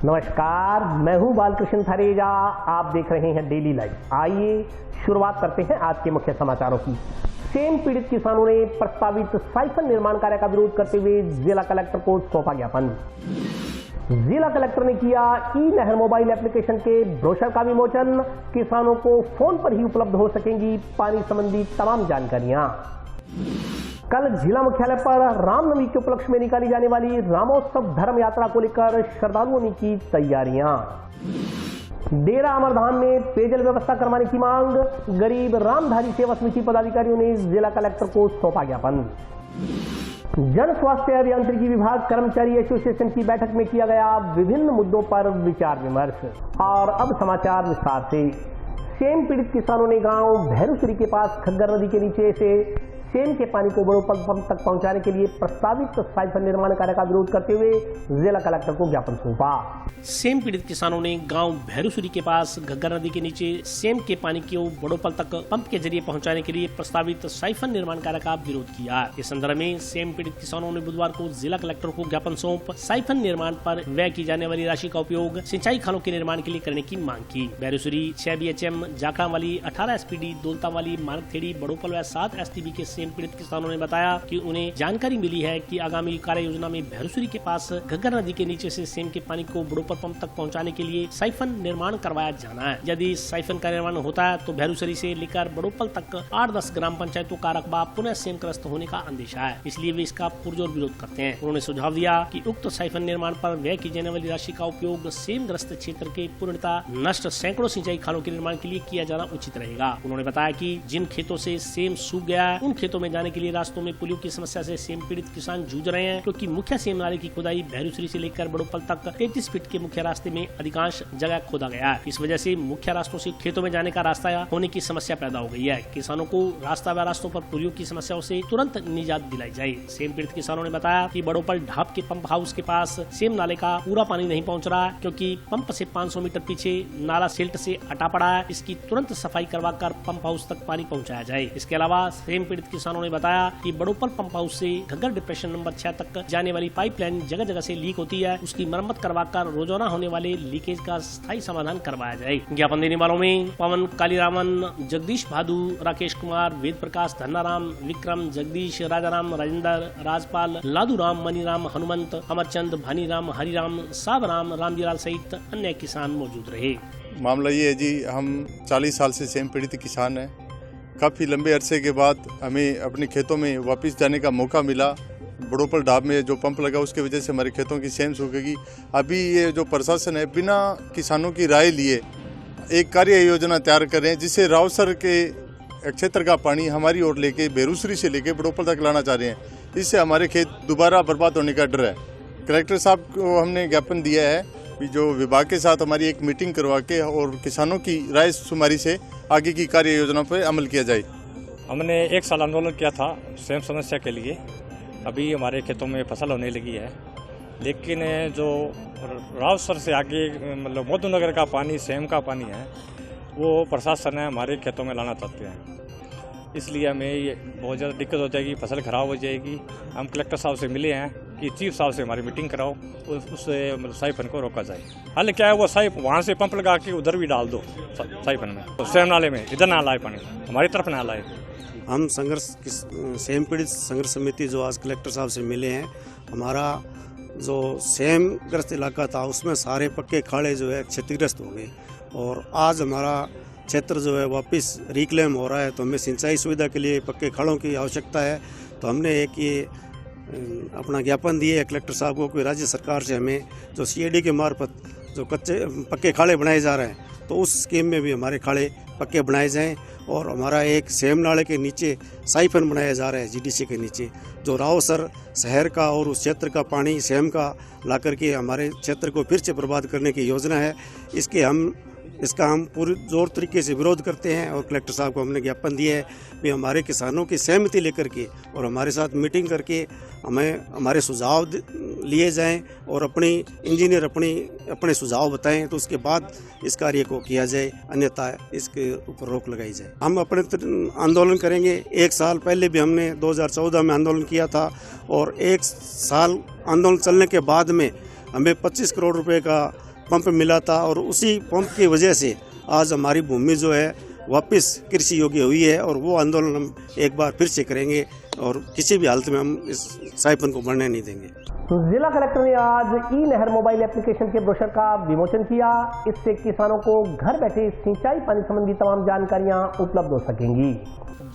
नमस्कार, मैं हूं बालकृष्ण थरेजा। आप देख रहे हैं डेली लाइव। आइए शुरुआत करते हैं आज के मुख्य समाचारों की। सेम पीड़ित किसानों ने प्रस्तावित साइफन निर्माण कार्य का विरोध करते हुए जिला कलेक्टर को सौंपा ज्ञापन। जिला कलेक्टर ने किया ई-नहर मोबाइल एप्लीकेशन के ब्रोशर का विमोचन। किसानों को फोन पर ही उपलब्ध हो सकेंगी पानी संबंधी तमाम जानकारियां। कल जिला मुख्यालय पर रामनवमी के उपलक्ष्य में निकाली जाने वाली रामोत्सव धर्म यात्रा को लेकर श्रद्धालुओं ने की तैयारियां। डेरा अमरधाम में पेयजल व्यवस्था करवाने की मांग। गरीब रामधारी सेवा समिति पदाधिकारियों ने जिला कलेक्टर को सौंपा ज्ञापन। जन स्वास्थ्य अभियांत्रिकी विभाग कर्मचारी एसोसिएशन की बैठक में किया गया विभिन्न मुद्दों पर विचार विमर्श। और अब समाचार विस्तार से। सेम पीड़ित किसानों ने गांव भैरूसरी के पास खग्गर नदी के नीचे से सेम के पानी को बड़ों पंप तक पहुंचाने के लिए प्रस्तावित साइफन निर्माण कार्य का विरोध करते हुए जिला कलेक्टर को ज्ञापन सौंपा। सेम पीड़ित किसानों ने गांव भैरूसरी के पास घग्गर नदी के नीचे सेम के पानी को बड़ोपल तक पंप के जरिए पहुंचाने के लिए प्रस्तावित साइफन निर्माण कार्य का विरोध किया। इस संदर्भ में सेम पीड़ित किसानों ने बुधवार को जिला कलेक्टर को ज्ञापन सौंप साइफन निर्माण पर व्यय की जाने वाली राशि का उपयोग सिंचाई खालों के निर्माण के लिए करने की मांग की। भैरूसरी 6 BHM, जाखड़ावाली 18 SPD, दौलतावाली, मानकथेड़ी, बड़ोपल व 7 STB के सेम पीड़ित किसानों ने बताया कि उन्हें जानकारी मिली है कि आगामी कार्य योजना में भैरूसरी के पास घग्गर नदी के नीचे से सेम के पानी को बड़ोपल पंप तक पहुंचाने के लिए साइफन निर्माण करवाया जाना है। यदि साइफन का निर्माण होता है तो भैरूसरी से लेकर बड़ोपल तक 8-10 ग्राम पंचायतों का रकबा पुनः सेमग्रस्त होने का अंदेशा है, इसलिए वे इसका पुरजोर विरोध करते हैं। उन्होंने सुझाव दिया कि उक्त साइफन निर्माण पर व्यय की जाने वाली राशि का उपयोग सेमग्रस्त क्षेत्र के पूर्णतः नष्ट सैकड़ों सिंचाई खालों के निर्माण के लिए किया जाना उचित रहेगा। उन्होंने बताया कि जिन खेतों से सेम सूख गया है उन खेतों में जाने के लिए रास्तों में पुलियों की समस्या से सेम पीड़ित किसान जूझ रहे हैं, क्योंकि मुख्य सेम नाले की खुदाई भैरूसरी से लेकर बड़ोपल तक 33 फीट के मुख्य रास्ते में अधिकांश जगह खोदा गया है। इस वजह से मुख्य रास्तों से खेतों में जाने का रास्ता होने की समस्या पैदा हो गई है। किसानों को रास्ता व रास्तों पर पुलियों की समस्याओं से तुरंत निजात दिलाई जाए। सेम पीड़ित किसानों ने बताया कि बड़ोपल ढाब के पंप हाउस के पास सेम नाले का पूरा पानी नहीं पहुँच रहा, क्योंकि पंप से 500 मीटर पीछे नाला सिल्ट से अटा पड़ा है। इसकी तुरंत सफाई करवाकर पंप हाउस तक पानी पहुँचाया जाए। इसके अलावा सेम पीड़ित किसानों ने बताया कि बड़ोपल पंप हाउस से घग्गर डिप्रेशन नंबर 6 तक जाने वाली पाइपलाइन जगह जगह से लीक होती है, उसकी मरम्मत करवाकर रोजाना होने वाले लीकेज का स्थायी समाधान करवाया जाए। ज्ञापन देने वालों में पवन, कालीरामन, जगदीश भादु, राकेश कुमार, वेद प्रकाश, धन्नाराम, विक्रम, जगदीश, राजाराम, राजेंद्र, राजपाल, लादूराम, मनीराम, हनुमंत, अमरचंद, भानीराम, हरिराम, सावराम, रामजीलाल सहित अन्य किसान मौजूद रहे। मामला ये है जी, हम 40 साल से सेम पीड़ित किसान हैं। काफ़ी लंबे अरसे के बाद हमें अपने खेतों में वापस जाने का मौका मिला। बड़ोपल ढाब में जो पंप लगा उसके वजह से हमारे खेतों की सेम सूखेगी। अभी ये जो प्रशासन है बिना किसानों की राय लिए एक कार्य योजना तैयार कर रहे हैं, जिससे रावसर के क्षेत्र का पानी हमारी ओर लेके भैरूसरी से लेके बड़ोपल तक लाना चाह रहे हैं। इससे हमारे खेत दोबारा बर्बाद होने का डर है। कलेक्टर साहब को हमने ज्ञापन दिया है कि जो विभाग के साथ हमारी एक मीटिंग करवा के और किसानों की राय शुमारी से आगे की कार्य योजना पर अमल किया जाए। हमने 1 साल आंदोलन किया था सेम समस्या के लिए। अभी हमारे खेतों में फसल होने लगी है, लेकिन जो रावसर से आगे मतलब मधुनगर का पानी, सेम का पानी है, वो प्रशासन है हमारे खेतों में लाना चाहते हैं। इसलिए हमें ये बहुत ज़्यादा दिक्कत हो जाएगी, फसल खराब हो जाएगी। हम कलेक्टर साहब से मिले हैं कि चीफ साहब से हमारी मीटिंग कराओ, उससे मतलब साइफन को रोका जाए। हाल क्या है, वो साइफ वहाँ से पंप लगा के उधर भी डाल दो साइफन में, तो सेम नाले में इधर ना लाए पानी, हमारी तरफ ना लाए। हम सेम पीड़ित संघर्ष समिति जो आज कलेक्टर साहब से मिले हैं, हमारा जो सेम ग्रस्त इलाका था उसमें सारे पक्के खाड़े जो है क्षतिग्रस्त हो गए, और आज हमारा क्षेत्र जो है वापस रिक्लेम हो रहा है। तो हमें सिंचाई सुविधा के लिए पक्के खाड़ों की आवश्यकता है। तो हमने एक ये अपना ज्ञापन दिए है कलेक्टर साहब को कि राज्य सरकार से हमें जो CID के मार्फत जो पक्के खाड़े बनाए जा रहे हैं, तो उस स्कीम में भी हमारे खाड़े पक्के बनाए जाएं। और हमारा एक सेम नाले के नीचे साइफन बनाया जा रहा है GDC के नीचे, जो रावसर शहर का और उस क्षेत्र का पानी सेम का ला करके हमारे क्षेत्र को फिर से बर्बाद करने की योजना है। इसका हम पूरी जोर तरीके से विरोध करते हैं, और कलेक्टर साहब को हमने ज्ञापन दिया है कि हमारे किसानों की सहमति लेकर के और हमारे साथ मीटिंग करके हमें हमारे सुझाव लिए जाएं, और इंजीनियर अपने सुझाव बताएं, तो उसके बाद इस कार्य को किया जाए, अन्यथा इसके ऊपर रोक लगाई जाए। हम अपने आंदोलन करेंगे। 1 साल पहले भी हमने 2014 में आंदोलन किया था, और 1 साल आंदोलन चलने के बाद में हमें 25 करोड़ रुपए का पंप मिला था और उसी पंप की वजह से आज हमारी भूमि जो है वापस कृषि योग्य हुई है और वो आंदोलन हम एक बार फिर से करेंगे और किसी भी हालत में हम इस साइफन को बढ़ने नहीं देंगे। जिला कलेक्टर ने आज ई नहर मोबाइल एप्लीकेशन के ब्रोशर का विमोचन किया। इससे किसानों को घर बैठे सिंचाई पानी संबंधी तमाम जानकारियां उपलब्ध हो सकेंगी।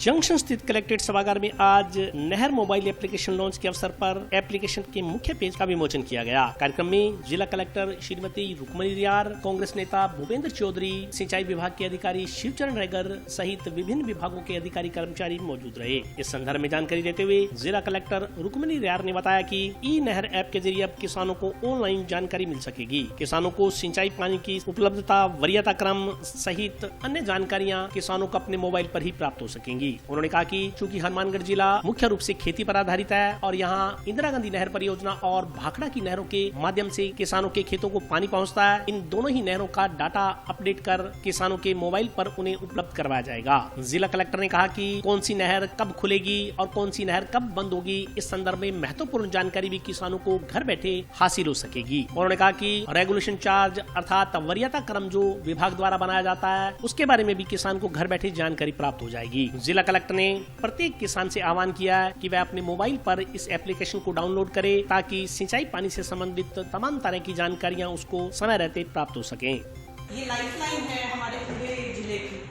जंक्शन स्थित कलेक्ट्रेट सभागार में आज नहर मोबाइल एप्लीकेशन लॉन्च के अवसर पर एप्लीकेशन के मुख्य पेज का विमोचन किया गया। कार्यक्रम में जिला कलेक्टर श्रीमती रुक्मणी रियार, कांग्रेस नेता भूपेंद्र चौधरी, सिंचाई विभाग के अधिकारी शिवचरण रैगर सहित विभिन्न विभागों के अधिकारी कर्मचारी मौजूद रहे। इस संदर्भ में जानकारी देते हुए जिला कलेक्टर रुक्मणी रियार ने बताया कि ई नहर ऐप के जरिए अब किसानों को ऑनलाइन जानकारी मिल सकेगी। किसानों को सिंचाई पानी की उपलब्धता, वरीयता क्रम सहित अन्य जानकारियाँ किसानों को अपने मोबाइल पर ही प्राप्त हो सकेंगी। उन्होंने कहा कि चूंकि हनुमानगढ़ जिला मुख्य रूप से खेती पर आधारित है और यहाँ इंदिरा गांधी नहर परियोजना और भाखड़ा की नहरों के माध्यम से किसानों के खेतों को पानी पहुँचता है, इन दोनों ही नहरों का डाटा अपडेट कर किसानों के मोबाइल पर उन्हें उपलब्ध करवाया जाएगा। जिला कलेक्टर ने कहा कि कौन सी नहर कब खुलेगी और कौन सी नहर कब बंद होगी, इस संदर्भ में महत्वपूर्ण जानकारी भी किसानों को घर बैठे हासिल हो सकेगी। उन्होंने कहा कि रेगुलेशन चार्ज अर्थात वरीयता क्रम जो विभाग द्वारा बनाया जाता है, उसके बारे में भी किसान को घर बैठे जानकारी प्राप्त हो जाएगी। जिला कलेक्टर ने प्रत्येक किसान से आह्वान किया है कि वह अपने मोबाइल पर इस एप्लीकेशन को डाउनलोड करे ताकि सिंचाई पानी से संबंधित तमाम तरह की जानकारियां उसको समय रहते प्राप्त हो सकें। ये लाइफलाइन है हमारे पूरे जिले की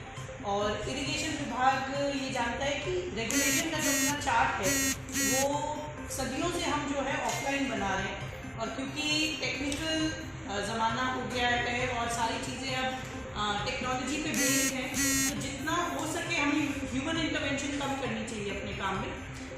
और इरिगेशन विभाग ये जानता है कि रेगुलेशन का जो अपना चार्ट है वो सदियों से हम जो है ऑफलाइन बना रहे हैं और क्योंकि टेक्निकल ज़माना हो गया है और सारी चीज़ें अब टेक्नोलॉजी पे बेस्ड है, तो जितना हो सके हमें ह्यूमन इंटरवेंशन कम करनी चाहिए अपने काम में।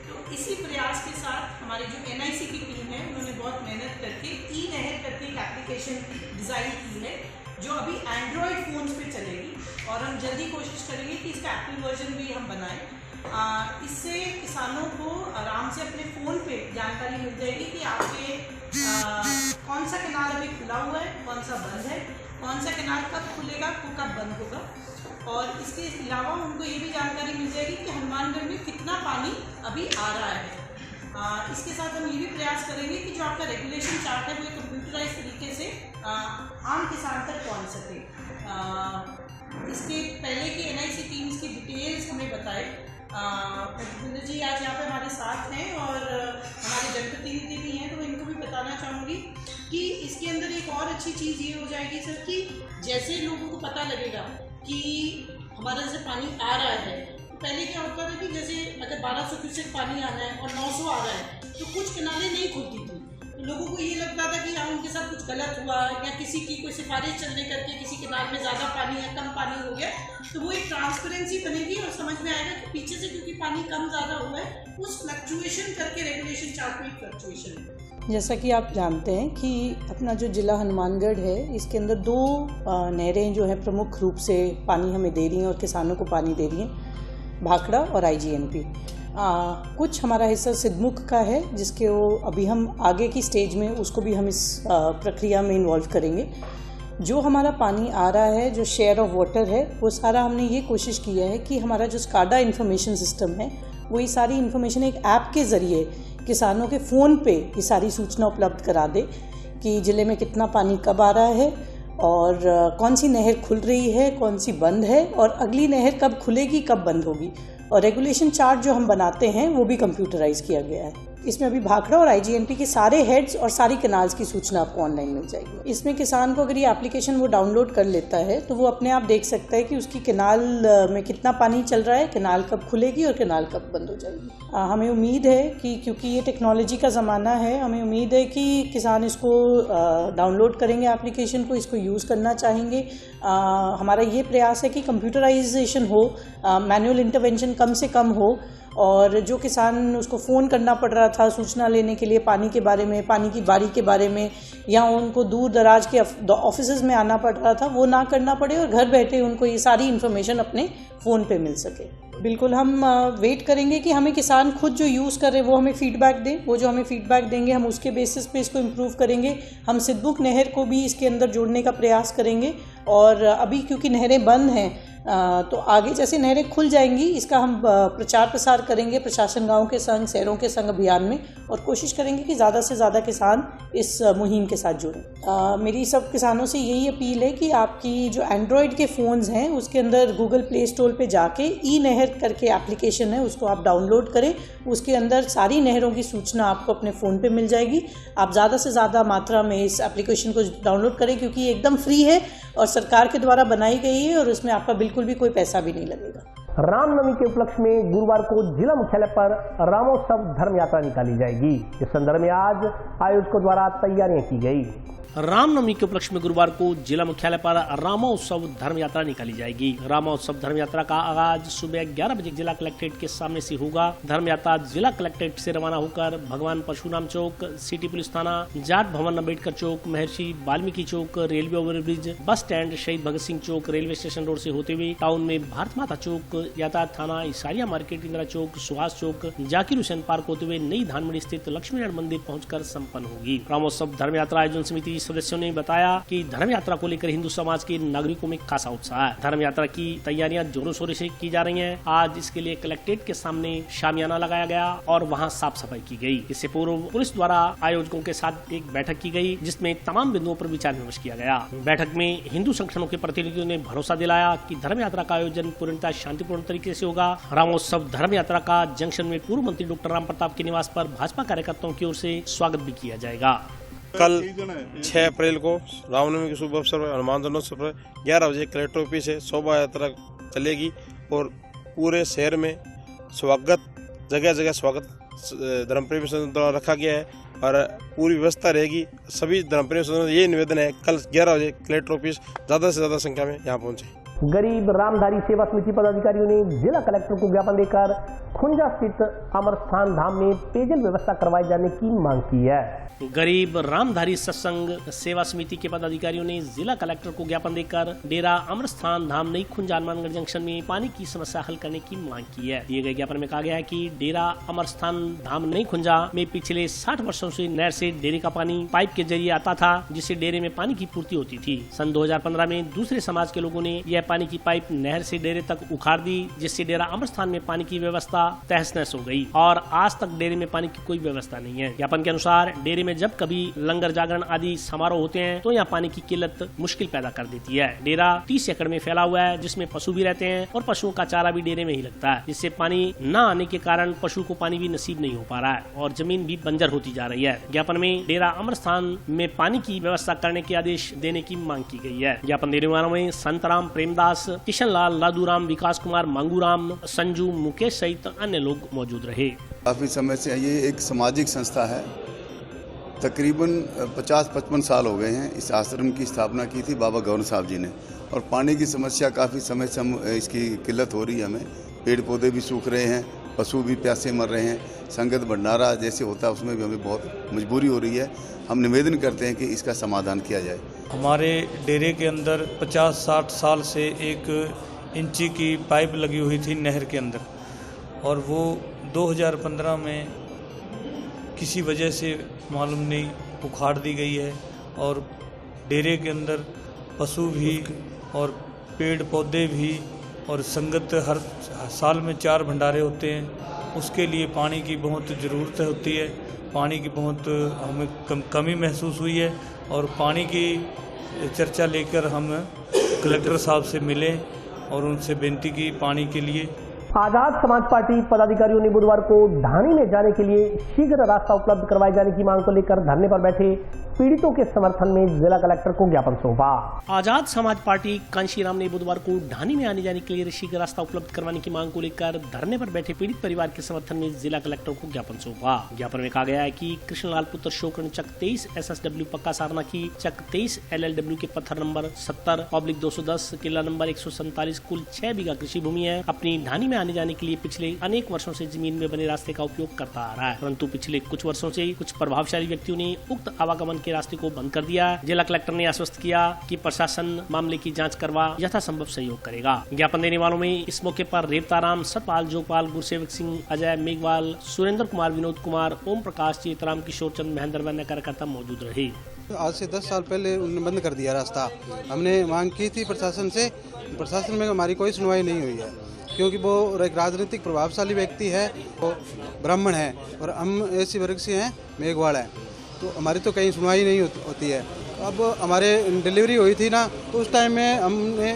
तो इसी प्रयास के साथ हमारी जो NIC की टीम है उन्होंने बहुत मेहनत करके ई नहर करके एक एप्लीकेशन डिज़ाइन की है जो अभी एंड्रॉयड फ़ोन्स पे चलेगी और हम जल्दी कोशिश करेंगे कि इसका एप्पल वर्जन भी हम बनाएं। इससे किसानों को आराम से अपने फ़ोन पे जानकारी मिल जाएगी कि आपके कौन सा कैनाल अभी खुला हुआ है, कौन सा बंद है, कौन सा कैनाल कब खुलेगा, कब बंद होगा। और इसके अलावा उनको ये भी जानकारी मिल जाएगी कि हनुमानगढ़ में कितना पानी अभी आ रहा है। इसके साथ हम ये भी प्रयास करेंगे कि जो आपका रेगुलेशन चार्ट है वो कंप्यूटराइज तरीके से आम किसान तक पहुंच सके। इसके पहले की NIC टीम्स की डिटेल्स हमें बताए। भूपेंद्र जी आज यहाँ पे हमारे साथ हैं और हमारे जनप्रतिनिधि भी हैं, तो इनको भी बताना चाहूँगी कि इसके अंदर एक और अच्छी चीज़ ये हो जाएगी सर कि जैसे लोगों को पता लगेगा कि हमारा जैसे पानी आ रहा है, तो पहले क्या होता था कि जैसे अगर 1200 क्यूसेक पानी आना है और 900 आ रहा है तो कुछ किनारे नहीं खुलती थी, तो लोगों को ये लगता था कि हाँ उनके साथ कुछ गलत हुआ या किसी की कोई सिफारिश चलने करके किसी किनारे में ज़्यादा पानी है, कम पानी हो गया। तो वो एक ट्रांसपेरेंसी बनेगी और समझ में आएगा कि पीछे से क्योंकि पानी कम ज़्यादा हुआ है उस फ्लक्चुएशन करके रेगुलेशन चार्ट में एक फ्लक्चुएशन है। जैसा कि आप जानते हैं कि अपना जो ज़िला हनुमानगढ़ है इसके अंदर 2 नहरें जो है प्रमुख रूप से पानी हमें दे रही हैं और किसानों को पानी दे रही हैं, भाखड़ा और IGNP। कुछ हमारा हिस्सा सिद्धमुख का है जिसके वो अभी हम आगे की स्टेज में उसको भी हम इस प्रक्रिया में इन्वॉल्व करेंगे। जो हमारा पानी आ रहा है, जो शेयर ऑफ वाटर है, वो सारा हमने ये कोशिश किया है कि हमारा जो स्काडा इन्फॉर्मेशन सिस्टम है वो ये सारी इन्फॉर्मेशन एक ऐप के ज़रिए किसानों के फ़ोन पे ये सारी सूचना उपलब्ध करा दे कि ज़िले में कितना पानी कब आ रहा है और कौन सी नहर खुल रही है, कौन सी बंद है और अगली नहर कब खुलेगी, कब बंद होगी। और रेगुलेशन चार्ट जो हम बनाते हैं वो भी कंप्यूटराइज किया गया है। इसमें अभी भाखड़ा और IGNP के सारे हेड्स और सारी कैनाल्स की सूचना आपको ऑनलाइन मिल जाएगी। इसमें किसान को अगर ये एप्लीकेशन वो डाउनलोड कर लेता है तो वो अपने आप देख सकता है कि उसकी कैनाल में कितना पानी चल रहा है, कैनाल कब खुलेगी और कैनाल कब बंद हो जाएगी। हमें उम्मीद है कि क्योंकि ये टेक्नोलॉजी का ज़माना है, हमें उम्मीद है कि किसान इसको डाउनलोड करेंगे एप्लीकेशन को, इसको यूज़ करना चाहेंगे। हमारा ये प्रयास है कि कंप्यूटराइजेशन हो, मैनुअल इंटरवेंशन कम से कम हो और जो किसान उसको फ़ोन करना पड़ रहा था सूचना लेने के लिए पानी के बारे में, पानी की बारी के बारे में, या उनको दूर दराज के ऑफिसेज में आना पड़ रहा था, वो ना करना पड़े और घर बैठे उनको ये सारी इन्फॉर्मेशन अपने फ़ोन पे मिल सके। बिल्कुल हम वेट करेंगे कि हमें किसान खुद जो यूज़ कर रहे हैं वो हमें फीडबैक दें। वो जो हमें फीडबैक देंगे हम उसके बेसिस पे इसको इम्प्रूव करेंगे। हम सिद्धमुख नहर को भी इसके अंदर जोड़ने का प्रयास करेंगे और अभी क्योंकि नहरें बंद हैं तो आगे जैसे नहरें खुल जाएंगी इसका हम प्रचार प्रसार करेंगे प्रशासन गाँव के संग शहरों के संग अभियान में, और कोशिश करेंगे कि ज़्यादा से ज़्यादा किसान इस मुहिम के साथ जुड़ें। मेरी सब किसानों से यही अपील है कि आपकी जो एंड्रॉयड के फ़ोन्स हैं उसके अंदर गूगल प्ले स्टोर पे जाके ई नहर करके एप्लीकेशन है उसको आप डाउनलोड करें। उसके अंदर सारी नहरों की सूचना आपको अपने फ़ोन पे मिल जाएगी। आप ज़्यादा से ज़्यादा मात्रा में इस एप्लीकेशन को डाउनलोड करें क्योंकि ये एकदम फ्री है और सरकार के द्वारा बनाई गई है और उसमें आपका बिल्कुल भी कोई पैसा भी नहीं लगेगा। रामनवमी के उपलक्ष्य में गुरुवार को जिला मुख्यालय पर रामोत्सव धर्म यात्रा निकाली जाएगी। इस संदर्भ में आज आयोजकों द्वारा तैयारियां की गई। रामनवमी के उपलक्ष्य में गुरुवार को जिला मुख्यालय पर रामोत्सव धर्म यात्रा निकाली जाएगी। रामोत्सव धर्म यात्रा का आगाज सुबह 11 बजे जिला कलेक्ट्रेट के सामने से होगा। धर्म यात्रा जिला कलेक्ट्रेट से रवाना होकर भगवान परशुराम चौक, सिटी पुलिस थाना, जाट भवन अम्बेडकर चौक, महर्षि वाल्मीकि चौक, रेलवे ओवरब्रिज, बस स्टैंड, शहीद भगत सिंह चौक, रेलवे स्टेशन रोड से होते हुए टाउन में भारत माता चौक, यातायात थाना, इसारिया मार्केट, इंदिरा चौक, सुहास चौक, जाकिर हुसैन पार्क होते हुए नई धानमंडी स्थित लक्ष्मीनारायण मंदिर पहुंचकर संपन्न होगी। रामोत्सव धर्म यात्रा आयोजन समिति सदस्यों ने बताया कि धर्म यात्रा को लेकर हिंदू समाज के नागरिकों में खासा उत्साह है। धर्म यात्रा की तैयारियां जोरों शोरों से की जा रही हैं। आज इसके लिए कलेक्ट्रेट के सामने शामियाना लगाया गया और वहां साफ सफाई की गई। इससे पूर्व पुलिस द्वारा आयोजकों के साथ एक बैठक की गई जिसमें तमाम बिंदुओं पर विचार विमर्श किया गया। बैठक में हिंदू संगठनों के प्रतिनिधियों ने भरोसा दिलाया कि धर्म यात्रा का आयोजन पूर्णतः शांतिपूर्ण तरीके से होगा। रामोत्सव धर्म यात्रा का जंक्शन में पूर्व मंत्री डॉक्टर राम प्रताप के निवास पर भाजपा कार्यकर्ताओं की ओर से स्वागत भी किया जाएगा। कल 6 अप्रैल को रामनवमी के शुभ अवसर पर हनुमान जन्मोत्सव पर 11 बजे कलेक्टर ऑफिस से शोभा यात्रा चलेगी और पूरे शहर में स्वागत जगह जगह स्वागत धर्मप्रेमी संगठनों द्वारा रखा गया है और पूरी व्यवस्था रहेगी। सभी धर्मप्रेमी संगठनों से ये निवेदन है कल 11 बजे कलेक्टर ऑफिस ज़्यादा से ज़्यादा संख्या में यहाँ पहुँचे। गरीब रामधारी सेवा समिति पदाधिकारियों ने जिला कलेक्टर को ज्ञापन देकर खुंजा स्थित अमरस्थान धाम में पेयजल व्यवस्था करवाए जाने की मांग की है। गरीब रामधारी सत्संग सेवा समिति के पदाधिकारियों ने जिला कलेक्टर को ज्ञापन देकर डेरा अमरस्थान धाम नई खुंजा हनुमानगढ़ जंक्शन में पानी की समस्या हल करने की मांग की है। दिए गए ज्ञापन में कहा गया है कि डेरा अमरस्थान धाम नई खुंजा में पिछले 60 वर्षों से नहर से डेरे का पानी पाइप के जरिए आता था जिससे डेरे में पानी की पूर्ति होती थी। सन 2015 में दूसरे समाज के लोगों ने यह पानी की पाइप नहर से डेरे तक उखाड़ दी जिससे डेरा अमरस्थान में पानी की व्यवस्था तहस नहस हो गई और आज तक डेरे में पानी की कोई व्यवस्था नहीं है। ज्ञापन के अनुसार डेरे में जब कभी लंगर जागरण आदि समारोह होते हैं तो यहाँ पानी की किल्लत मुश्किल पैदा कर देती है। डेरा 30 एकड़ में फैला हुआ है जिसमें पशु भी रहते हैं और पशुओं का चारा भी डेरे में ही लगता है जिससे पानी न आने के कारण पशु को पानी भी नसीब नहीं हो पा रहा है और जमीन भी बंजर होती जा रही है। ज्ञापन में डेरा अमरस्थान में पानी की व्यवस्था करने के आदेश देने की मांग की गई है। ज्ञापन देने वालों में संतराम, प्रेमदास, किशन लाल, लादूराम, विकास कुमार, मांगूराम, संजू, मुकेश सहित अन्य लोग मौजूद रहे। काफ़ी समय से ये एक सामाजिक संस्था है। तकरीबन 50-55 साल हो गए हैं इस आश्रम की स्थापना की थी बाबा गौर साहब जी ने और पानी की समस्या काफ़ी समय से इसकी किल्लत हो रही है। हमें पेड़ पौधे भी सूख रहे हैं, पशु भी प्यासे मर रहे हैं, संगत भंडारा जैसे होता है उसमें भी हमें बहुत मजबूरी हो रही है। हम निवेदन करते हैं कि इसका समाधान किया जाए। हमारे डेरे के अंदर 50-60 साल से 1 इंची की पाइप लगी हुई थी नहर के अंदर और वो 2015 में किसी वजह से मालूम नहीं उखाड़ दी गई है और डेरे के अंदर पशु भी और पेड़ पौधे भी और संगत हर साल में 4 भंडारे होते हैं। उसके लिए पानी की बहुत ज़रूरत होती है। पानी की बहुत हमें कमी महसूस हुई है और पानी की चर्चा लेकर हम कलेक्टर साहब से मिले और उनसे बेनती की पानी के लिए। आजाद समाज पार्टी पदाधिकारियों ने बुधवार को ढाणी में जाने के लिए शीघ्र रास्ता उपलब्ध करवाए जाने की मांग को लेकर धरने पर बैठे पीड़ितों के समर्थन में जिला कलेक्टर को ज्ञापन सौंपा। आजाद समाज पार्टी कांशीराम ने बुधवार को ढाणी में आने जाने के लिए शीघ्र रास्ता उपलब्ध करवाने की मांग को लेकर धरने पर बैठे पीड़ित परिवार के समर्थन में जिला कलेक्टर को ज्ञापन सौंपा। ज्ञापन में कहा गया है कि कृष्णलाल पुत्र शोकर्ण चक 23 SSW पक्का सारना की चक 23 LLW के पत्थर नंबर 70/210 किला नंबर 147 कुल 6 बीघा कृषि भूमि है। अपनी ढाणी में आने जाने के लिए पिछले अनेक वर्षों से जमीन में बने रास्ते का उपयोग करता आ रहा है, परंतु पिछले कुछ वर्षों से कुछ प्रभावशाली व्यक्तियों ने उक्त आवागमन के रास्ते को बंद कर दिया। जिला कलेक्टर ने आश्वस्त किया कि प्रशासन मामले की जाँच करवा यथासंभव सहयोग करेगा। ज्ञापन देने वालों में इस मौके पर रेवताराम, सतपाल, जोगपाल, गुरसेवक सिंह, अजय, मेघवाल, सुरेंद्र कुमार, विनोद कुमार, ओम प्रकाश, चेतराम, किशोर चंद, महेंद्र अन्य कार्यकर्ता मौजूद रहे। आज से 10 साल पहले उन्होंने बंद कर दिया रास्ता। हमने मांग की थी प्रशासन से, प्रशासन में हमारी कोई सुनवाई नहीं हुई है, क्योंकि वो एक राजनीतिक प्रभावशाली व्यक्ति है, वो ब्राह्मण है और हम ऐसी वर्ग से हैं, मेघवाल है, तो हमारी तो कहीं सुनवाई नहीं होती है। अब हमारे डिलीवरी हुई थी ना, तो उस टाइम में हमने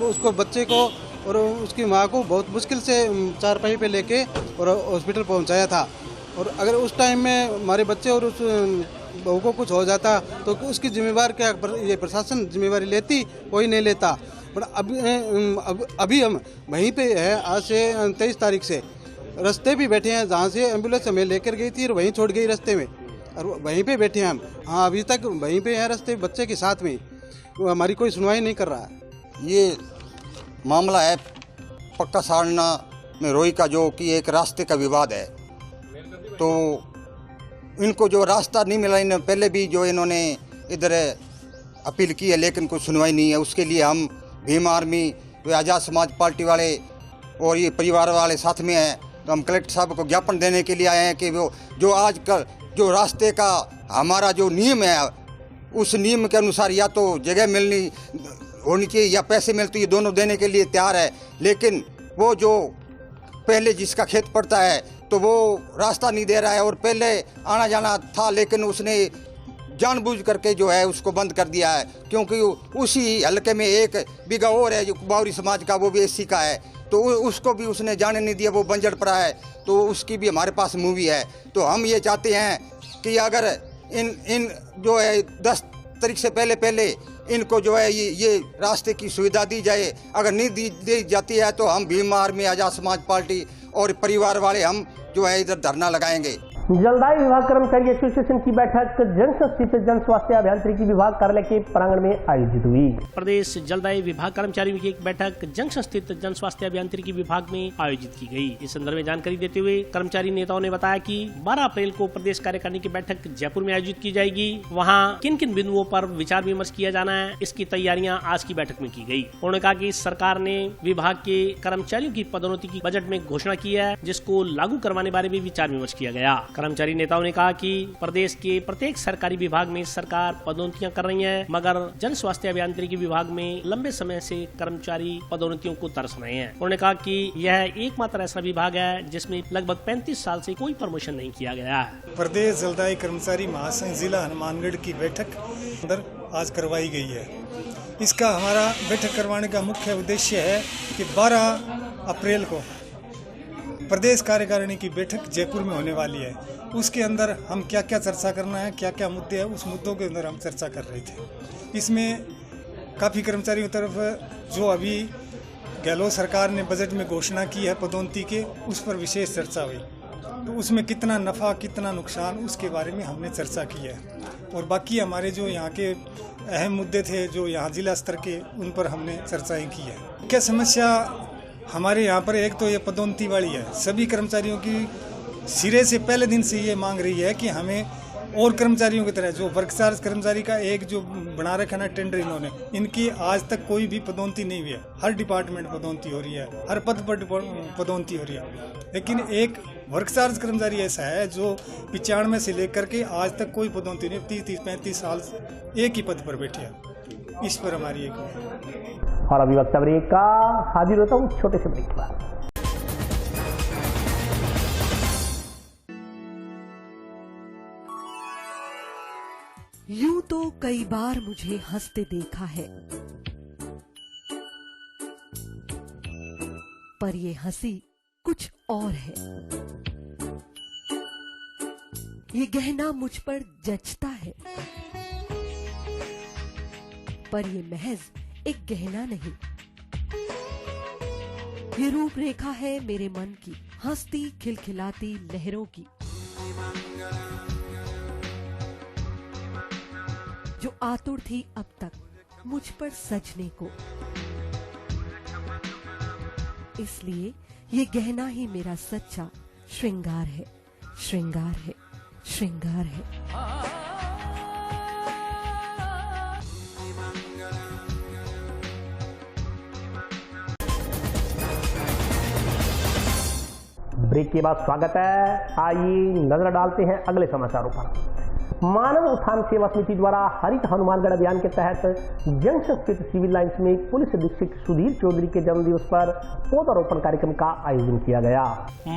उसको, बच्चे को और उसकी माँ को बहुत मुश्किल से चारपाई पे लेके और हॉस्पिटल पहुँचाया था। और अगर उस टाइम में हमारे बच्चे और उस बहू को कुछ हो जाता तो उसकी जिम्मेवार क्या ये प्रशासन जिम्मेवारी लेती? कोई नहीं लेता। पर अभी हम वहीं पे है। आज से 23 तारीख से रास्ते भी बैठे हैं, जहाँ से एम्बुलेंस हमें लेकर गई थी और वहीं छोड़ गई रास्ते में, और वहीं पे बैठे हैं हम। हाँ, अभी तक वहीं पे हैं रास्ते, बच्चे के साथ में। हमारी कोई सुनवाई नहीं कर रहा है। ये मामला है पक्का सारना में रोई का, जो कि एक रास्ते का विवाद है। तो इनको जो रास्ता नहीं मिला, इन पहले भी जो इन्होंने इधर अपील की है, लेकिन कोई सुनवाई नहीं है। उसके लिए हम भीम आर्मी, वे आज़ाद समाज पार्टी वाले और ये परिवार वाले साथ में हैं। तो हम कलेक्टर साहब को ज्ञापन देने के लिए आए हैं कि वो जो आज कल जो रास्ते का हमारा जो नियम है, उस नियम के अनुसार या तो जगह मिलनी होनी चाहिए या पैसे मिलते, ये दोनों देने के लिए तैयार है। लेकिन वो जो पहले जिसका खेत पड़ता है तो वो रास्ता नहीं दे रहा है, और पहले आना जाना था, लेकिन उसने जानबूझ करके जो है उसको बंद कर दिया है, क्योंकि उसी हल्के में एक बीघा और है जो बावरी समाज का, वो भी एससी का है, तो उसको भी उसने जाने नहीं दिया, वो बंजर पड़ा है। तो उसकी भी हमारे पास मूवी है। तो हम ये चाहते हैं कि अगर इन जो है 10 तारीख से पहले इनको जो है ये रास्ते की सुविधा दी जाए। अगर नहीं दी जाती है तो हम भीम आर्मी, आज़ाद समाज पार्टी और परिवार वाले हम जो है इधर धरना लगाएंगे। जलदाय विभाग कर्मचारी एसोसिएशन की बैठक जंक्शन स्थित जन स्वास्थ्य अभियांत्रिकी विभाग कार्यालय के प्रांगण में आयोजित हुई। प्रदेश जलदाय विभाग कर्मचारियों की एक बैठक जंक्शन स्थित जन स्वास्थ्य अभियांत्रिकी विभाग में आयोजित की गई। इस संदर्भ में जानकारी देते हुए कर्मचारी नेताओं ने बताया कि 12 अप्रैल को प्रदेश कार्यकारिणी की बैठक जयपुर में आयोजित की जाएगी। वहाँ किन किन बिंदुओं पर विचार विमर्श किया जाना है, इसकी तैयारियां आज की बैठक में की गई। उन्होंने कहा कि सरकार ने विभाग के कर्मचारियों की पदोन्नति की बजट में घोषणा की है, जिसको लागू करवाने बारे में विचार विमर्श किया गया। कर्मचारी नेताओं ने कहा कि प्रदेश के प्रत्येक सरकारी विभाग में सरकार पदोन्नतियां कर रही है, मगर जन स्वास्थ्य अभियांत्रिकी विभाग में लंबे समय से कर्मचारी पदोन्नतियों को तरस रहे हैं। उन्होंने कहा कि यह एकमात्र ऐसा विभाग है जिसमें लगभग 35 साल से कोई प्रमोशन नहीं किया गया है। प्रदेश जलदाय कर्मचारी महासंघ जिला हनुमानगढ़ की बैठक अंदर आज करवाई गई है। इसका हमारा बैठक करवाने का मुख्य उद्देश्य है कि 12 अप्रैल को प्रदेश कार्यकारिणी की बैठक जयपुर में होने वाली है। उसके अंदर हम क्या क्या चर्चा करना है, क्या क्या मुद्दे हैं, उस मुद्दों के अंदर हम चर्चा कर रहे थे। इसमें काफ़ी कर्मचारियों की तरफ जो अभी गहलोत सरकार ने बजट में घोषणा की है पदोन्नति के, उस पर विशेष चर्चा हुई। तो उसमें कितना नफ़ा कितना नुकसान, उसके बारे में हमने चर्चा की है। और बाकी हमारे जो यहाँ के अहम मुद्दे थे जो यहाँ जिला स्तर के, उन पर हमने चर्चाएँ की है। क्या समस्या हमारे यहाँ पर एक तो ये पदोन्नति वाली है। सभी कर्मचारियों की सिरे से पहले दिन से ये मांग रही है कि हमें और कर्मचारियों की तरह जो वर्क चार्ज कर्मचारी का एक जो बना रखा ना टेंडर, इन्होंने इनकी आज तक कोई भी पदोन्नति नहीं हुई है। हर डिपार्टमेंट पदोन्नति हो रही है, हर पद पर पदोन्नति हो रही है, लेकिन एक वर्क चार्ज कर्मचारी ऐसा है जो 95 से लेकर के आज तक कोई पदोन्नति नहीं, 30-35 साल एक ही पद पर बैठे हैं। इस पर हमारी एक और अभी वक्त ब्रेक का, हाजिर होता हूँ छोटे से ब्रेक पर। यूं तो कई बार मुझे हंसते देखा है, पर ये हंसी कुछ और है। ये गहना मुझ पर जचता है, पर ये महज एक गहना नहीं, ये रूपरेखा है मेरे मन की, हंसती खिलखिलाती लहरों की, जो आतुर थी अब तक मुझ पर सजने को। इसलिए ये गहना ही मेरा सच्चा श्रृंगार है, श्रृंगार है, श्रृंगार है। ब्रेक के बाद स्वागत है। आइए नजर डालते हैं अगले समाचारों पर। मानव उत्थान सेवा समिति द्वारा हरित हनुमानगढ़ अभियान के तहत जंक्शन स्थित सिविल लाइंस में पुलिस अधीक्षक सुधीर चौधरी के जन्मदिवस पर पौधारोपण कार्यक्रम का आयोजन किया गया।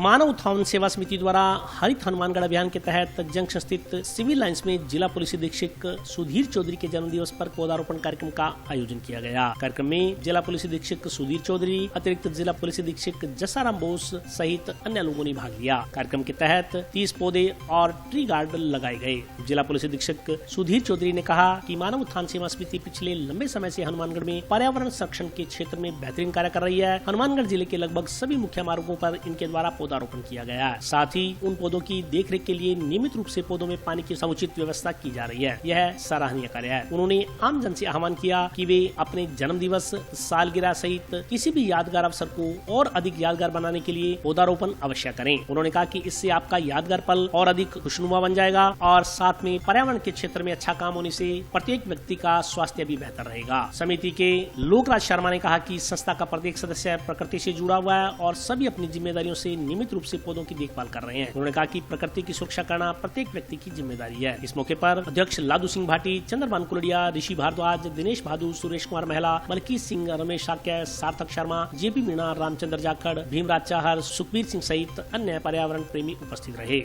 मानव उत्थान सेवा समिति द्वारा हरित हनुमानगढ़ अभियान के तहत जंक्शन स्थित सिविल लाइंस में जिला पुलिस अधीक्षक सुधीर चौधरी के जन्मदिवस पर पौधारोपण कार्यक्रम का आयोजन किया गया। कार्यक्रम में जिला पुलिस अधीक्षक सुधीर चौधरी, अतिरिक्त जिला पुलिस अधीक्षक जसाराम बोस सहित अन्य लोगों ने भाग लिया। कार्यक्रम के तहत 30 पौधे और ट्री गार्ड लगाए गए। जिला पुलिस अधीक्षक सुधीर चौधरी ने कहा कि मानव उत्थान सेवा समिति पिछले लंबे समय से हनुमानगढ़ में पर्यावरण संरक्षण के क्षेत्र में बेहतरीन कार्य कर रही है। हनुमानगढ़ जिले के लगभग सभी मुख्य मार्गों पर इनके द्वारा पौधारोपण किया गया है। साथ ही उन पौधों की देखरेख के लिए नियमित रूप से पौधों में पानी की समुचित व्यवस्था की जा रही है। यह सराहनीय कार्य है। उन्होंने आम जन से आह्वान किया कि वे अपने जन्म दिवस, सालगिरह सहित किसी भी यादगार अवसर को और अधिक यादगार बनाने के लिए पौधारोपण अवश्य करें। उन्होंने कहा कि इससे आपका यादगार पल और अधिक खुशनुमा बन जाएगा और साथ में पर्यावरण के क्षेत्र में अच्छा काम होने से प्रत्येक व्यक्ति का स्वास्थ्य भी बेहतर रहेगा। समिति के लोकराज शर्मा ने कहा कि संस्था का प्रत्येक सदस्य प्रकृति से जुड़ा हुआ है और सभी अपनी जिम्मेदारियों से नियमित रूप से पौधों की देखभाल कर रहे हैं। उन्होंने कहा कि प्रकृति की सुरक्षा करना प्रत्येक व्यक्ति की जिम्मेदारी है। इस मौके पर अध्यक्ष लादू सिंह भाटी, चंद्रभान कुलड़िया, ऋषि भारद्वाज, दिनेश भादु, सुरेश कुमार महला, मलकीत सिंह, रमेश शाक्य, सार्थक शर्मा, जेपी मीणा, रामचंद्र जाखड़, भीमराज चाहर, सुखबीर सिंह सहित अन्य पर्यावरण प्रेमी उपस्थित रहे।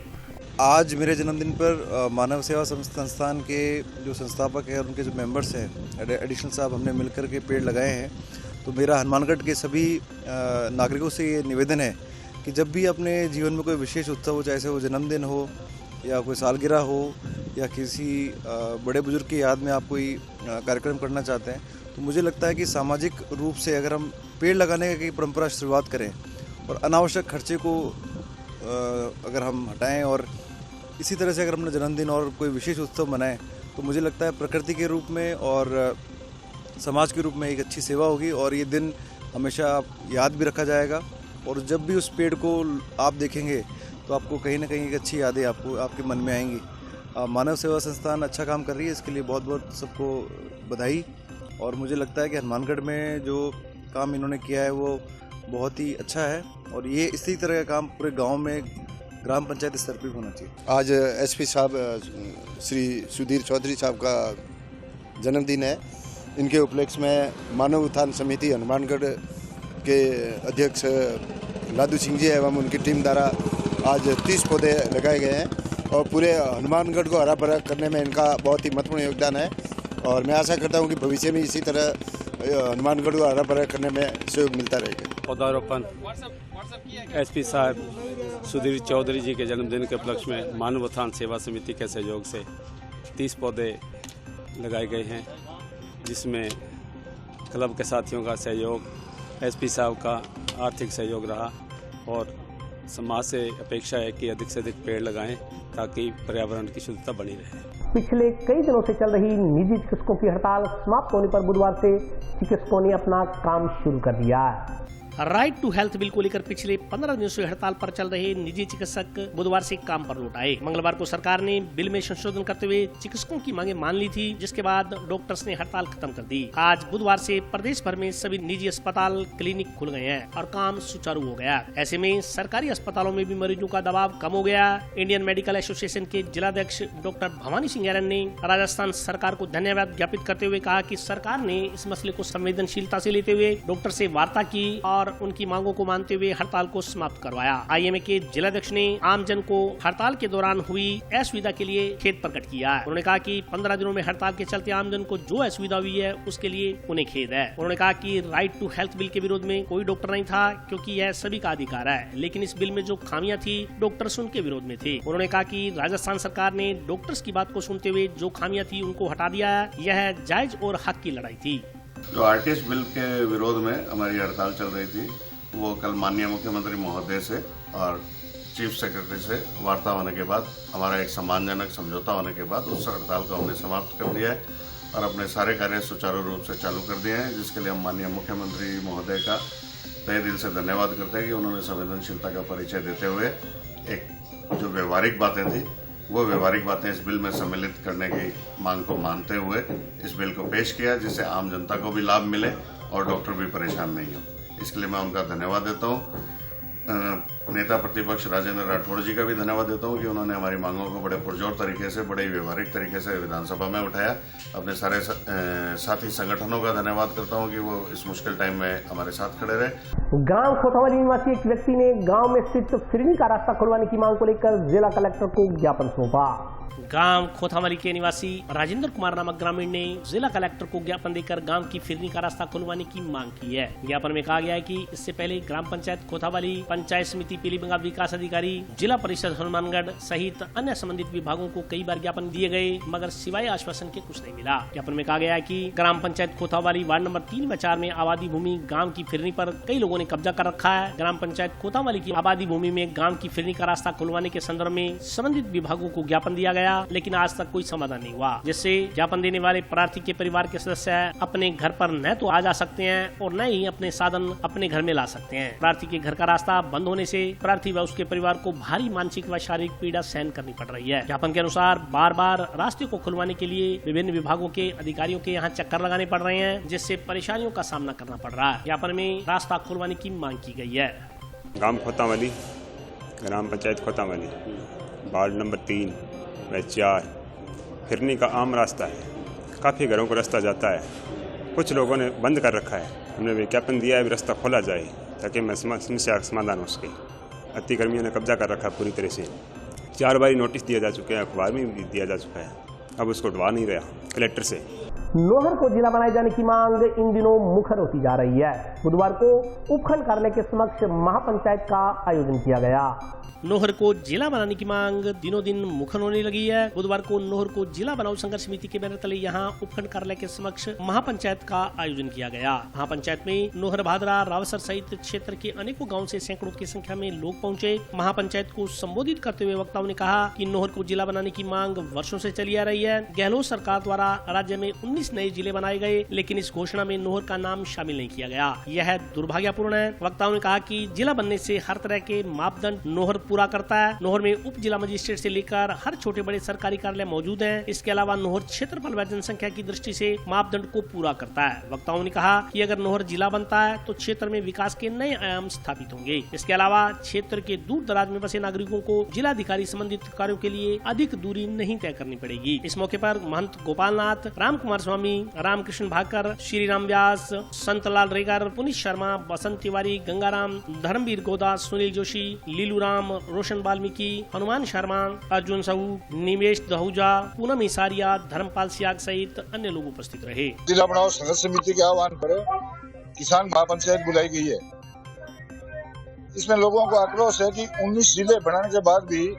आज मेरे जन्मदिन पर मानव सेवा संस्थान के जो संस्थापक हैं और उनके जो मेंबर्स हैं, एडिशनल साहब, हमने मिलकर के पेड़ लगाए हैं। तो मेरा हनुमानगढ़ के सभी नागरिकों से ये निवेदन है कि जब भी अपने जीवन में कोई विशेष उत्सव हो, चाहे वो जन्मदिन हो या कोई सालगिरह हो या किसी बड़े बुजुर्ग की याद में आप कोई कार्यक्रम करना चाहते हैं, तो मुझे लगता है कि सामाजिक रूप से अगर हम पेड़ लगाने की परंपरा शुरुआत करें और अनावश्यक खर्चे को अगर हम हटाएं और इसी तरह से अगर अपना जन्मदिन और कोई विशेष उत्सव मनाएं, तो मुझे लगता है प्रकृति के रूप में और समाज के रूप में एक अच्छी सेवा होगी और ये दिन हमेशा याद भी रखा जाएगा। और जब भी उस पेड़ को आप देखेंगे तो आपको कहीं ना कहीं एक अच्छी यादें आपके मन में आएंगी। मानव सेवा संस्थान अच्छा काम कर रही है, इसके लिए बहुत बहुत सबको बधाई। और मुझे लगता है कि हनुमानगढ़ में जो काम इन्होंने किया है वो बहुत ही अच्छा है और ये इसी तरह का काम पूरे गांव में ग्राम पंचायत स्तर पर होना चाहिए। आज एसपी साहब श्री सुधीर चौधरी साहब का जन्मदिन है। इनके उपलक्ष्य में मानव उत्थान समिति हनुमानगढ़ के अध्यक्ष लादू सिंह जी एवं उनकी टीम द्वारा आज 30 पौधे लगाए गए हैं और पूरे हनुमानगढ़ को हरा भरा करने में इनका बहुत ही महत्वपूर्ण योगदान है। और मैं आशा करता हूं कि भविष्य में इसी तरह हनुमानगढ़ को हरा भरा करने में सहयोग मिलता रहेगा। पौधारोपण एसपी साहब सुधीर चौधरी जी के जन्मदिन के उपलक्ष्य में मानव उत्थान सेवा समिति के सहयोग से 30 पौधे लगाए गए हैं, जिसमें क्लब के साथियों का सहयोग, एसपी साहब का आर्थिक सहयोग रहा और समाज से अपेक्षा है कि अधिक से अधिक पेड़ लगाएं ताकि पर्यावरण की शुद्धता बनी रहे। पिछले कई दिनों से चल रही निजी चिकित्सकों की हड़ताल समाप्त होने पर बुधवार से चिकित्सकों ने अपना काम शुरू कर दिया है। राइट टू हेल्थ बिल को लेकर पिछले 15 दिनों से हड़ताल पर चल रहे निजी चिकित्सक बुधवार से काम पर लौट आए। मंगलवार को सरकार ने बिल में संशोधन करते हुए चिकित्सकों की मांगे मान ली थी, जिसके बाद डॉक्टर्स ने हड़ताल खत्म कर दी। आज बुधवार से प्रदेश भर में सभी निजी अस्पताल, क्लिनिक खुल गए हैं और काम सुचारू हो गया। ऐसे में सरकारी अस्पतालों में भी मरीजों का दबाव कम हो गया। इंडियन मेडिकल एसोसिएशन के जिलाध्यक्ष डॉक्टर भवानी सिंह एरन ने राजस्थान सरकार को धन्यवाद ज्ञापित करते हुए कहा कि सरकार ने इस मसले को संवेदनशीलता से लेते हुए डॉक्टर से वार्ता की और उनकी मांगों को मानते हुए हड़ताल को समाप्त करवाया। आईएमए के जिलाध्यक्ष ने आमजन को हड़ताल के दौरान हुई असुविधा के लिए खेद प्रकट किया। उन्होंने कहा कि 15 दिनों में हड़ताल के चलते आमजन को जो असुविधा हुई है उसके लिए उन्हें खेद है। उन्होंने कहा कि राइट टू हेल्थ बिल के विरोध में कोई डॉक्टर नहीं था, क्योंकि यह सभी का अधिकार है, लेकिन इस बिल में जो खामियां थी डॉक्टर्स उनके विरोध में थे। उन्होंने कहा कि राजस्थान सरकार ने डॉक्टर्स की बात को सुनते हुए जो खामियां थी उनको हटा दिया है। यह जायज और हक की लड़ाई थी। जो आरटीएस बिल के विरोध में हमारी हड़ताल चल रही थी, वो कल माननीय मुख्यमंत्री महोदय से और चीफ सेक्रेटरी से वार्ता होने के बाद, हमारा एक सम्मानजनक समझौता होने के बाद उस हड़ताल को हमने समाप्त कर दिया है और अपने सारे कार्य सुचारू रूप से चालू कर दिए हैं, जिसके लिए हम माननीय मुख्यमंत्री महोदय का तहे दिल से धन्यवाद करते हैं कि उन्होंने संवेदनशीलता का परिचय देते हुए एक जो व्यवहारिक बातें थी वो व्यवहारिक बातें इस बिल में सम्मिलित करने की मांग को मानते हुए इस बिल को पेश किया, जिससे आम जनता को भी लाभ मिले और डॉक्टर भी परेशान नहीं हो। इसके लिए मैं उनका धन्यवाद देता हूँ। नेता प्रतिपक्ष राजेंद्र राठौड़ जी का भी धन्यवाद देता हूं कि उन्होंने हमारी मांगों को बड़े पुरजोर तरीके से, बड़े व्यवहारिक तरीके से विधानसभा में उठाया। अपने सारे साथी संगठनों का धन्यवाद करता हूं कि वो इस मुश्किल टाइम में हमारे साथ खड़े रहे। ग्राम खोथावाली निवासी एक व्यक्ति ने गांव में स्थित फिरनी का रास्ता खुलवाने की मांग को लेकर जिला कलेक्टर को ज्ञापन सौंपा। गांव खोथावाली के निवासी राजेंद्र कुमार नामक ग्रामीण ने जिला कलेक्टर को ज्ञापन देकर गांव की फिरनी का रास्ता खुलवाने की मांग की है। ज्ञापन में कहा गया है कि इससे पहले ग्राम पंचायत खोथावाली, पंचायत समिति पीली बंगाल विकास अधिकारी, जिला परिषद हनुमानगढ़ सहित अन्य संबंधित विभागों को कई बार ज्ञापन दिए गए, मगर सिवाय आश्वासन के कुछ नहीं मिला। ज्ञापन में कहा गया है कि ग्राम पंचायत खोथावाली वार्ड नंबर 3 व 4 में आबादी भूमि गाँव की फिरनी पर कई लोगों ने कब्जा कर रखा है। ग्राम पंचायत खोथावाली की आबादी भूमि में गाँव की फिरनी का रास्ता खुलवाने के संदर्भ में संबंधित विभागों को ज्ञापन दिया गया, लेकिन आज तक कोई समाधान नहीं हुआ, जिससे ज्ञापन देने वाले प्रार्थी के परिवार के सदस्य अपने घर पर न तो आ जा सकते हैं और न ही अपने साधन अपने घर में ला सकते हैं। प्रार्थी के घर का रास्ता बंद होने से प्रार्थी व उसके परिवार को भारी मानसिक व शारीरिक पीड़ा सहन करनी पड़ रही है। ज्ञापन के अनुसार बार बार रास्ते को खुलवाने के लिए विभिन्न विभागों के अधिकारियों के यहाँ चक्कर लगाने पड़ रहे हैं, जिससे परेशानियों का सामना करना पड़ रहा है। ज्ञापन में रास्ता खुलवाने की मांग की गई है। गांव खोथावाली, ग्राम पंचायत खोथावाली, वार्ड नंबर 3 व 4 फिरनी का आम रास्ता है। काफ़ी घरों को रास्ता जाता है, कुछ लोगों ने बंद कर रखा है। हमने विज्ञापन दिया है भी रास्ता खोला जाए ताकि समस्या का समाधान हो सके। अतिक्रमियों ने कब्जा कर रखा पूरी तरह से। 4 बार नोटिस दिया जा चुके हैं, अखबार में भी दिया जा चुका है, अब उसको उठवा नहीं रहा कलेक्टर से। नोहर को जिला बनाए जाने की मांग इन दिनों मुखर होती जा रही है। बुधवार को उपखंड कार्यालय के समक्ष महापंचायत का आयोजन किया गया। नोहर को जिला बनाने की मांग दिनों दिन मुखर होने लगी है। बुधवार को नोहर को जिला बनाओ संघर्ष समिति के बैनर तले यहाँ उपखंड कार्यालय के समक्ष महापंचायत का आयोजन किया गया। महापंचायत में नोहर, भादरा, रावसर सहित क्षेत्र के अनेकों गाँव से सैकड़ों की संख्या में लोग पहुँचे। महापंचायत को संबोधित करते हुए वक्ताओं ने कहा कि नोहर को जिला बनाने की मांग वर्षों से चली आ रही है। गहलोत सरकार द्वारा राज्य में 19 नए जिले बनाए गए, लेकिन इस घोषणा में नोहर का नाम शामिल नहीं किया गया। यह दुर्भाग्यपूर्ण है। वक्ताओं ने कहा कि जिला बनने से हर तरह के मापदंड नोहर पूरा करता है। नोहर में उप जिला मजिस्ट्रेट से लेकर हर छोटे बड़े सरकारी कार्यालय मौजूद हैं। इसके अलावा नोहर क्षेत्रफल व जनसंख्या की दृष्टि से मापदंड को पूरा करता है। वक्ताओं ने कहा कि अगर नोहर जिला बनता है तो क्षेत्र में विकास के नए आयाम स्थापित होंगे। इसके अलावा क्षेत्र के दूर दराज में बसे नागरिकों को जिलाधिकारी संबंधित कार्यों के लिए अधिक दूरी नहीं तय करनी पड़ेगी। इस मौके पर महंत गोपालनाथ, राम कुमार स्वामी, रामकृष्ण भाकर, श्री राम व्यास, संतलाल रेगर, पुनीत शर्मा, बसंत तिवारी, गंगाराम, धर्मवीर गोदा, सुनील जोशी, लीलू राम, रोशन वाल्मीकि, हनुमान शर्मा, अर्जुन साहू, निमेश दहूजा, पूनम इसारिया, धर्मपाल सियाग सहित अन्य लोग उपस्थित रहे। जिला बनाओ संघर्ष समिति के आह्वान पर किसान महापंचायत बुलाई गई है। इसमें लोगों को आक्रोश है कि 19 जिले बनाने के बाद भी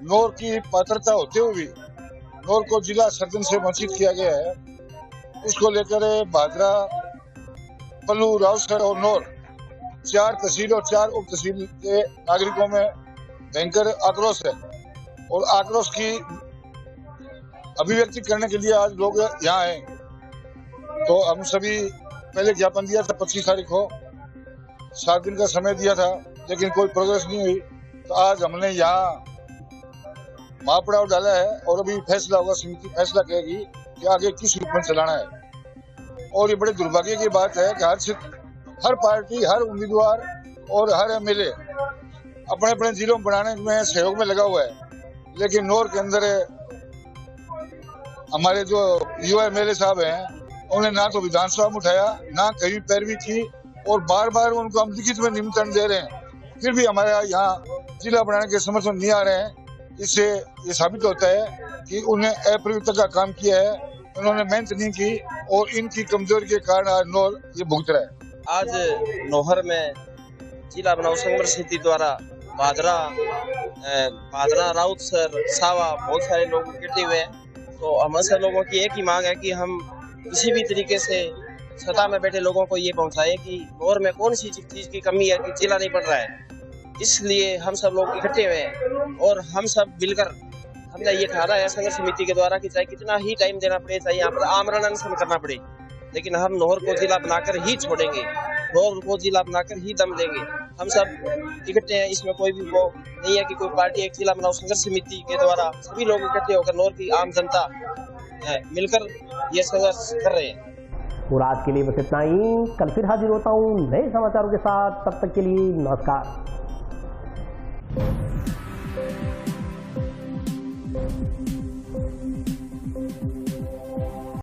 नोहर की पात्रता होते हुए भी नोहर को जिला सर्जन से वंचित किया गया है। उसको लेकर भादरा, पल्लू, रावसर और नोहर 4 तहसील और 4 उप तहसील के नागरिकों में भयंकर आक्रोश है और आक्रोश की अभिव्यक्ति करने के लिए आज लोग यहाँ आए। तो हम सभी पहले ज्ञापन दिया था 25 तारीख को, 7 दिन का समय दिया था, लेकिन कोई प्रोग्रेस नहीं हुई। तो आज हमने यहाँ महापड़ाव डाला है और अभी फैसला होगा, समिति फैसला करेगी कि आगे किस रूप में चलाना है। और ये बड़े दुर्भाग्य की बात है कि हर पार्टी, हर उम्मीदवार और हर एमएलए अपने अपने जिलों बनाने में सहयोग में लगा हुआ है, लेकिन नोहर के अंदर हमारे जो युवा एमएलए साहब हैं उन्होंने ना तो विधानसभा में उठाया, ना कहीं पैरवी की और बार बार उनको हम लिखित में निमंत्रण दे रहे हैं, फिर भी हमारे यहाँ जिला बनाने के समर्थन नहीं आ रहे हैं। इससे ये साबित होता है कि उन्हें अप्रवृत्ता का काम किया है, उन्होंने मेहनत नहीं की और इनकी कमजोरी के कारण आज नोहर ये भुगत रहा है। आज नोहर में जिला बनाओ संघर्ष समिति द्वारा भादरा, राउतसर, सावा बहुत सारे लोग इकट्ठे हुए हैं। तो हम सब लोगों की एक ही मांग है कि हम किसी भी तरीके से सत्ता में बैठे लोगों को ये पहुंचाए कि नोहर में कौन सी चीज की कमी है कि जिला नहीं बन रहा है। इसलिए हम सब लोग इकट्ठे हुए हैं और हम सब मिलकर हमने ये कहा है संघर्ष समिति के द्वारा कि चाहे कितना ही टाइम देना पड़े, चाहे यहाँ पर आमरण अनशन करना पड़े, लेकिन हम नोहर को जिला बनाकर ही छोड़ेंगे, नोहर को जिला बनाकर ही दम देंगे। हम सब इकट्ठे हैं, इसमें कोई भी वो नहीं है कि कोई पार्टी एक जिला बनाओ संघर्ष समिति के द्वारा सभी लोग इकट्ठे होकर नोहर की आम जनता मिलकर ये संघर्ष कर रहे हैं। और आज के लिए बस इतना ही। कल फिर हाजिर होता हूँ नए समाचारों के साथ, तब तक के लिए नमस्कार। हैं।